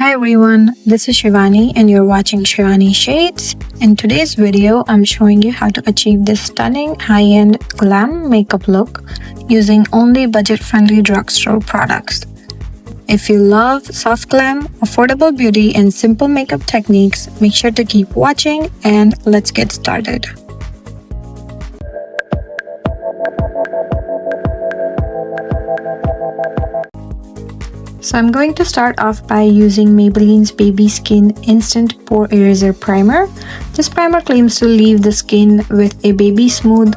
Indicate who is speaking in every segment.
Speaker 1: Hi everyone, this is Shivani and you're watching ShivaniShades. In today's video, I'm showing you how to achieve this stunning high-end glam makeup look using only budget-friendly drugstore products. If you love soft glam, affordable beauty, and simple makeup techniques, make sure to keep watching and let's get started. So I'm going to start off by using Maybelline's Baby Skin Instant Pore Eraser Primer. This primer claims to leave the skin with a baby smooth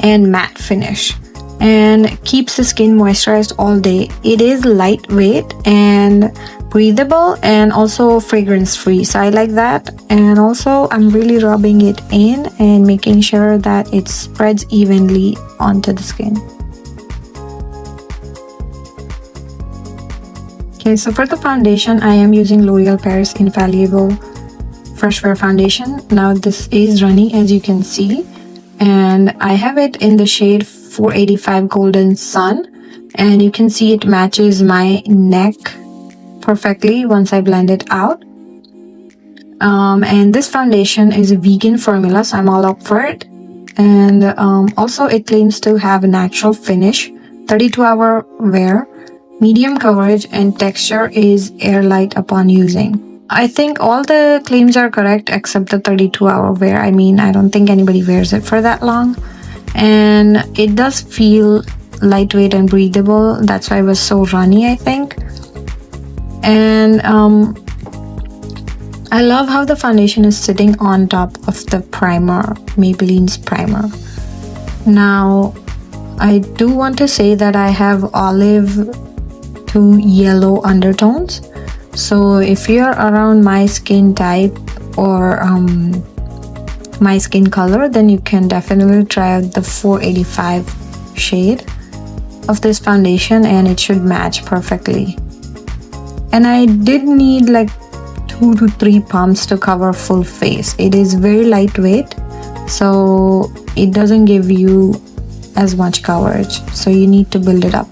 Speaker 1: and matte finish and keeps the skin moisturized all day. It is lightweight and breathable and also fragrance free, so I like that. And also I'm really rubbing it in and making sure that it spreads evenly onto the skin. Okay, so for the foundation, I am using Loreal Paris Infallible Fresh Wear Foundation. Now this is runny, as you can see, and I have it in the shade 485 Golden Sun, and you can see it matches my neck perfectly once I blend it out. And this foundation is a vegan formula, so I'm all up for it. And also it claims to have a natural finish, 32-hour wear, medium coverage, and texture is airlight upon using. I think all the claims are correct except the 32-hour wear. I mean, I don't think anybody wears it for that long. And it does feel lightweight and breathable. That's why it was so runny, I think. And I love how the foundation is sitting on top of the primer, Maybelline's primer. Now, I do want to say that I have olive to yellow undertones, so if you're around my skin type or my skin color, then you can definitely try out the 485 shade of this foundation and it should match perfectly. And I did need like 2 to 3 pumps to cover full face. It is very lightweight, so it doesn't give you as much coverage, so you need to build it up.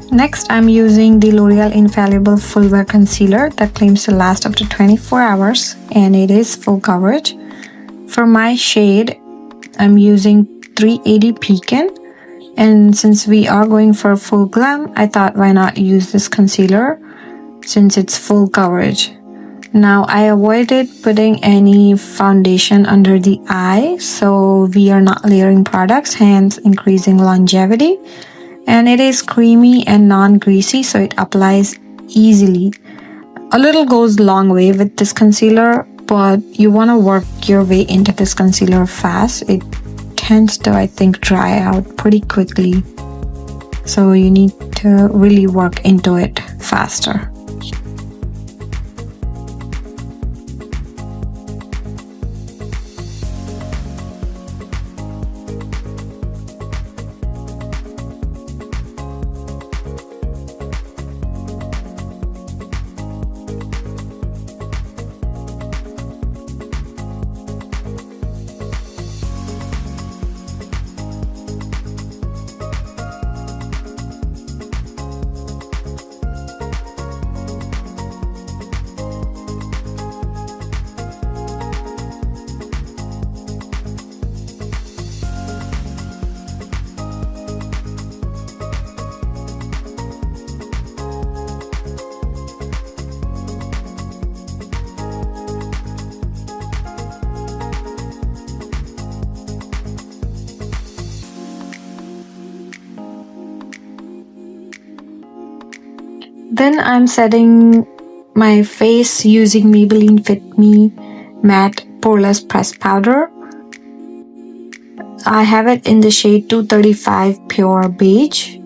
Speaker 1: Next, I'm using the L'Oreal Infallible Full Wear Concealer that claims to last up to 24 hours and it is full coverage. For my shade, I'm using 380 Pecan, and since we are going for full glam, I thought why not use this concealer since it's full coverage. Now, I avoided putting any foundation under the eye, so we are not layering products, hence increasing longevity. And it is creamy and non-greasy, so it applies easily. A little goes a long way with this concealer, but you want to work your way into this concealer fast. It tends to, I think, dry out pretty quickly, so you need to really work into it faster. Then I'm setting my face using Maybelline Fit Me Matte Poreless Pressed Powder. I have it in the shade 235 Pure Beige.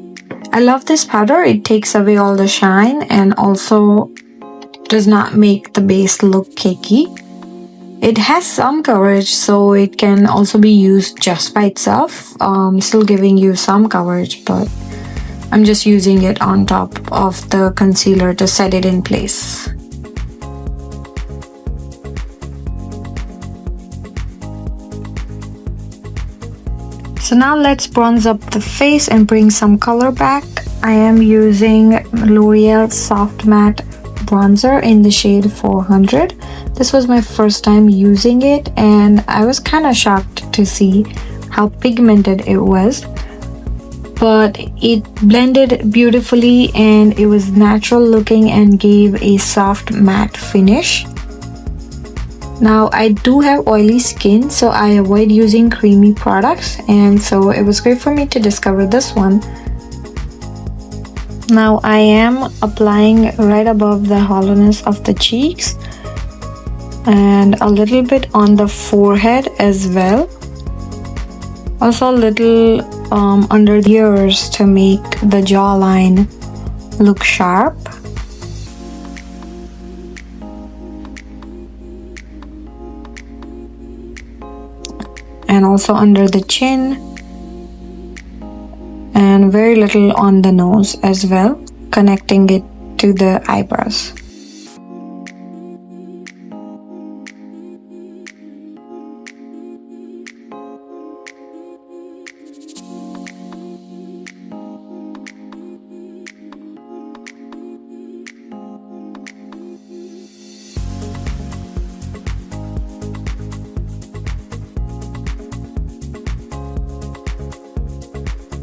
Speaker 1: I love this powder. It takes away all the shine and also does not make the base look cakey. It has some coverage, so it can also be used just by itself, still giving you some coverage, but I'm just using it on top of the concealer to set it in place. So now let's bronze up the face and bring some color back. I am using Loreal Soft Matte Bronzer in the shade 400. This was my first time using it and I was kind of shocked to see how pigmented it was. But it blended beautifully and it was natural looking and gave a soft matte finish. Now I do have oily skin, so I avoid using creamy products, and so it was great for me to discover this one. Now I am applying right above the hollowness of the cheeks and a little bit on the forehead as well. Also a little under the ears to make the jawline look sharp. And also under the chin, and very little on the nose as well, connecting it to the eyebrows.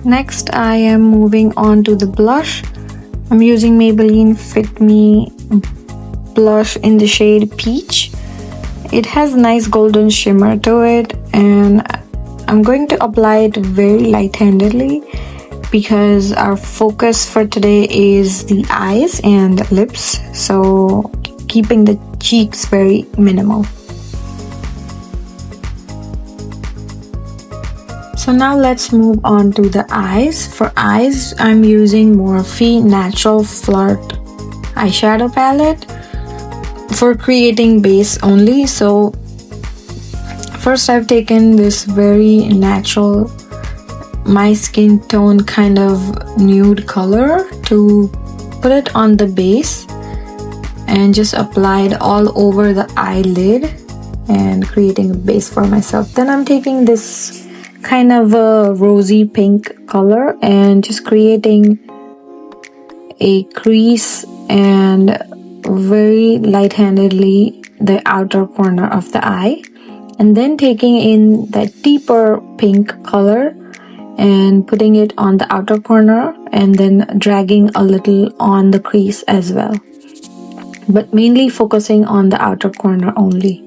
Speaker 1: Next, I am moving on to the blush. I'm using Maybelline Fit Me blush in the shade Peach. It has nice golden shimmer to it, and I'm going to apply it very light-handedly because our focus for today is the eyes and lips, so keeping the cheeks very minimal. So now let's move on to the eyes. For eyes, I'm using Morphe Natural FLIRT eyeshadow palette for creating base only. So first I've taken this very natural, my skin tone kind of nude color to put it on the base and just applied all over the eyelid and creating a base for myself. Then I'm taking this kind of a rosy pink color and just creating a crease and very light-handedly the outer corner of the eye, and then taking in that deeper pink color and putting it on the outer corner and then dragging a little on the crease as well, but mainly focusing on the outer corner only.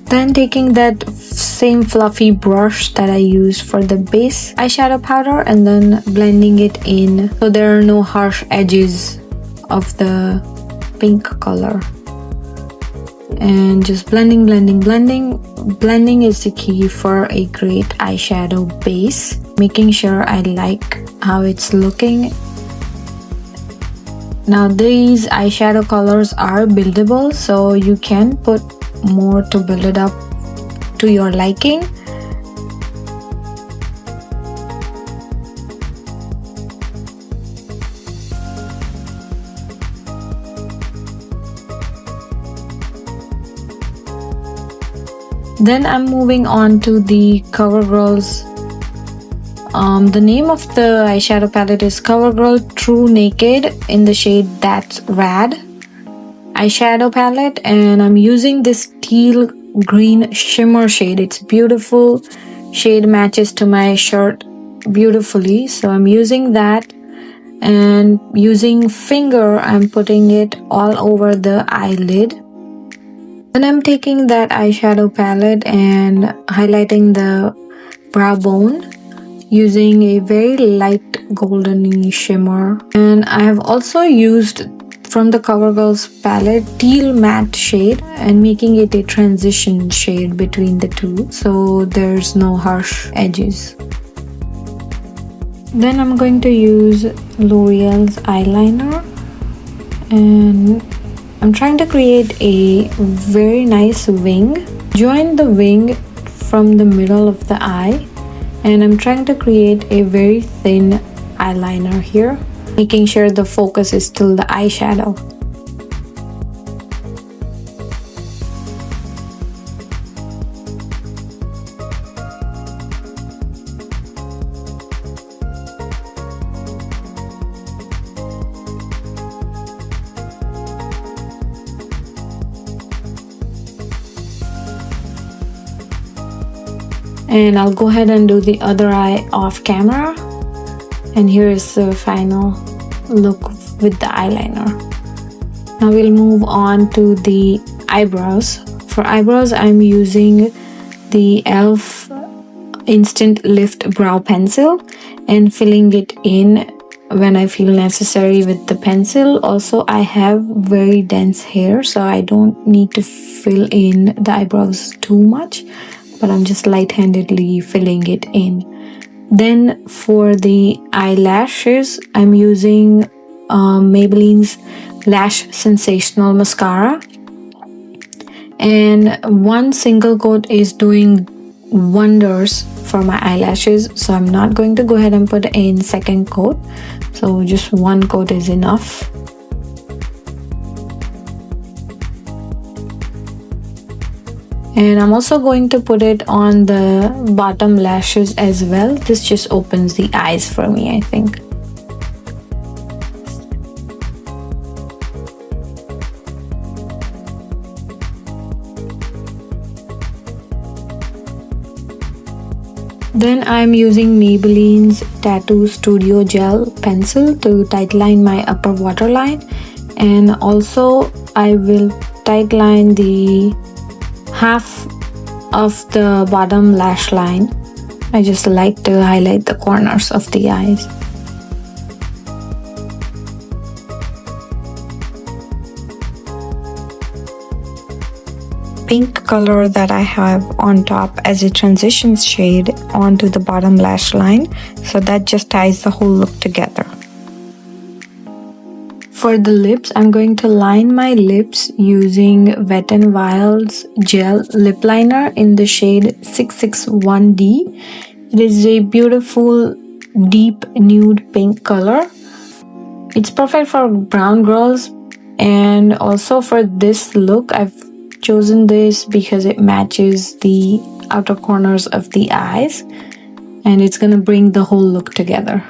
Speaker 1: Then taking that same fluffy brush that I used for the base eyeshadow powder and then blending it in so there are no harsh edges of the pink color. And just blending. Blending is the key for a great eyeshadow base. Making sure I like how it's looking. Now these eyeshadow colors are buildable, so you can put more to build it up to your liking. Then I'm moving on to the CoverGirl's the name of the eyeshadow palette is CoverGirl TruNaked in the shade That's Rad eyeshadow palette, and I'm using this teal green shimmer shade. It's beautiful shade, matches to my shirt beautifully, so I'm using that, and using finger I'm putting it all over the eyelid. Then I'm taking that eyeshadow palette and highlighting the brow bone using a very light golden shimmer. And I have also used from the CoverGirl's palette teal matte shade and making it a transition shade between the two so there's no harsh edges. Then I'm going to use L'Oreal's eyeliner, and I'm trying to create a very nice wing. Join the wing from the middle of the eye And I'm trying to create a very thin eyeliner here, making sure the focus is still the eyeshadow. And I'll go ahead and do the other eye off camera. And here is the final look with the eyeliner. Now we'll move on to the eyebrows. For eyebrows, I'm using the e.l.f. Instant Lift Brow Pencil and filling it in when I feel necessary with the pencil. Also, I have very dense hair, so I don't need to fill in the eyebrows too much, but I'm just light-handedly filling it in. Then for the eyelashes, I'm using Maybelline's Lash Sensational Mascara. And one single coat is doing wonders for my eyelashes, so I'm not going to go ahead and put in second coat. So just one coat is enough. And I'm also going to put it on the bottom lashes as well. This just opens the eyes for me, I think. Then I'm using Maybelline's Tattoo Studio Gel Pencil to tightline my upper waterline. And also I will tightline the half of the bottom lash line. I just like to highlight the corners of the eyes. Pink color that I have on top as a transition shade onto the bottom lash line, so that just ties the whole look together. For the lips, I'm going to line my lips using Wet n Wild's Gel Lip Liner in the shade 661D. It is a beautiful deep nude pink color. It's perfect for brown girls, and also for this look, I've chosen this because it matches the outer corners of the eyes, and it's gonna bring the whole look together.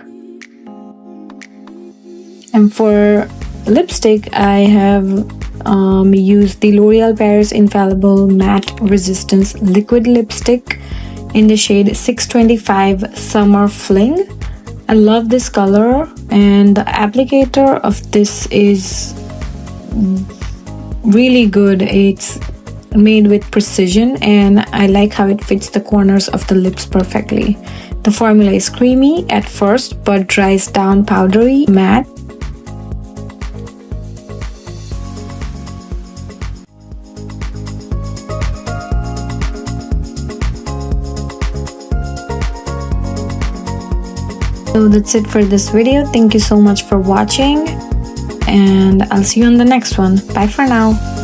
Speaker 1: And for lipstick, I have used the Loreal Paris Infallible Matte Resistance Liquid Lipstick in the shade 625 Summer Fling. I love this color, and the applicator of this is really good. It's made with precision, and I like how it fits the corners of the lips perfectly. The formula is creamy at first but dries down powdery matte. So that's it for this video. Thank you so much for watching, and I'll see you on the next one. Bye for now.